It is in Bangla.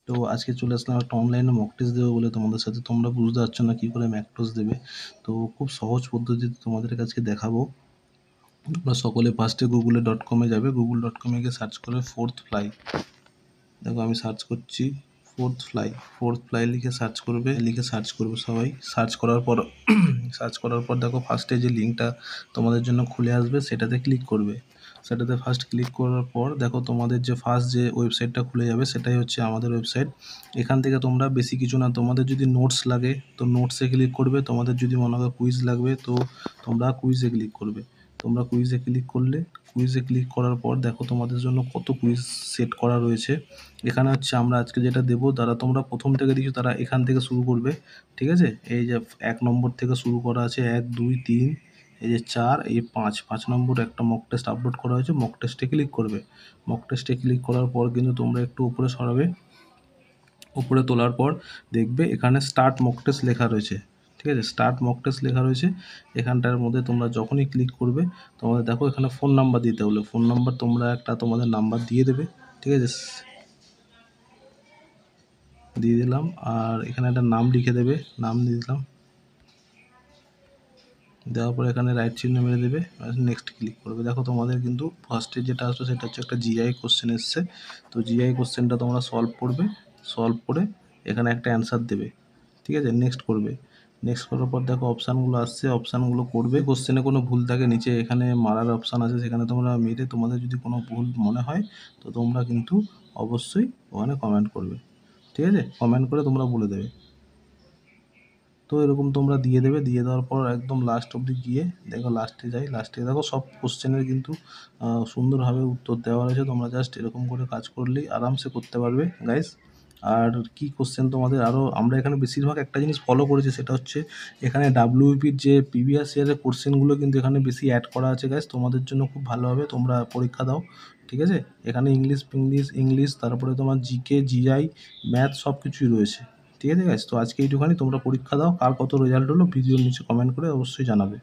তো আজকে চলে আসলাম একটা অনলাইনে মক টেস্ট দেবো বলে তোমাদের সাথে। তোমরা বুঝতে পারছো না কী করে মক টেস্ট দেবে, তো খুব সহজ পদ্ধতিতে তোমাদের কাছে দেখাবো। তোমরা সকলে ফার্স্টে google.com-এ যাবে, google.com-এ গিয়ে সার্চ করবে ফোর্থ ফ্লাই। দেখো আমি সার্চ করছি ফোর্থ ফ্লাই লিখে সার্চ করবে সবাই। সার্চ করার পর দেখো ফার্স্টে যে লিঙ্কটা তোমাদের জন্য খুলে আসবে সেটাতে ক্লিক করবে। সেটাতে ফার্স্ট ক্লিক করার পর দেখো তোমাদের যে ফার্স্ট যে ওয়েবসাইটটা খুলে যাবে সেটাই হচ্ছে আমাদের ওয়েবসাইট। এখান থেকে তোমরা বেশি কিছু না, তোমাদের যদি নোটস লাগে তো নোটসে ক্লিক করবে, তোমাদের যদি মনে হয় কুইজ লাগবে তো তোমরা কুইজে ক্লিক করবে। তোমরা কুইজে ক্লিক করার পর দেখো তোমাদের জন্য কত কুইজ সেট করা রয়েছে। এখানে হচ্ছে আমরা আজকে যেটা দেবো, তারা তোমরা প্রথম থেকে দিচ্ছ তারা এখান থেকে শুরু করবে, ঠিক আছে। এই যে 1 নম্বর থেকে শুরু করা আছে, 1 2 3, এই যে 4, এই 5 নম্বর একটা মক টেস্ট আপলোড করা হয়েছে। মক টেস্টে ক্লিক করবে। মক টেস্টে ক্লিক করার পর কিন্তু তোমরা একটু উপরে সরাবে। উপরে তোলার পর দেখবে এখানে স্টার্ট মক টেস্ট লেখা রয়েছে, ঠিক আছে। স্টার্ট মক টেস্ট লেখা রয়েছে। এখানটার মধ্যে তোমরা যখনই ক্লিক করবে তোমাদের দেখো এখানে ফোন নাম্বার দিতে হলো। ফোন নাম্বার তোমরা একটা তোমাদের নাম্বার দিয়ে দেবে, ঠিক আছে। দিয়ে দিলাম, আর এখানে একটা নাম লিখে দেবে, নাম দিয়ে দিলাম। দেওয়ার পর এখানে রাইট চিহ্ন মেরে দেবে, নেক্সট ক্লিক করবে। দেখো তোমাদের কিন্তু ফার্স্টে যেটা আসবে সেটা হচ্ছে একটা জিআই কোশ্চেন এসছে। তো জিআই কোশ্চেনটা তোমরা সলভ করবে, সলভ করে এখানে একটা অ্যান্সার দেবে, ঠিক আছে। নেক্সট করবে। নেক্সট করার পর দেখো অপশানগুলো আসছে, অপশানগুলো করবে। কোশ্চেনে কোনো ভুল থাকে নিচে এখানে মারার অপশান আছে, সেখানে তোমরা মেরে তোমাদের যদি কোনো ভুল মনে হয় তো তোমরা কিন্তু অবশ্যই ওখানে কমেন্ট করবে, ঠিক আছে। কমেন্ট করে তোমরা বলে দেবে। তো এরকম তোমরা দিয়ে দেবে। দিয়ে দেওয়ার পর একদম লাস্ট অবধি গিয়ে দেখো, লাস্টে দেখো সব কোশ্চেনের কিন্তু সুন্দরভাবে উত্তর দেওয়া রয়েছে। তোমরা জাস্ট এরকম করে কাজ করলেই আরামসে করতে পারবে গাইস। আর কি কোশ্চেন তোমাদের আরও, আমরা এখানে বেশিরভাগ একটা জিনিস ফলো করেছি, সেটা হচ্ছে এখানে ডাব্লিউপির যে প্রিভিয়াস ইয়ারের কোশ্চেনগুলো কিন্তু এখানে বেশি অ্যাড করা আছে গাইস। তোমাদের জন্য খুব ভালো হবে, তোমরা পরীক্ষা দাও, ঠিক আছে। এখানে ইংলিশ তারপরে তোমার জিকে, জিআই, ম্যাথ সব কিছুই রয়েছে, ঠিক আছে গাইস। তো আজকে এইটুখানি, তোমরা পরীক্ষা দাও। কার কত রেজাল্ট হলো ভিডিওর নিচে কমেন্ট করে অবশ্যই জানাবে।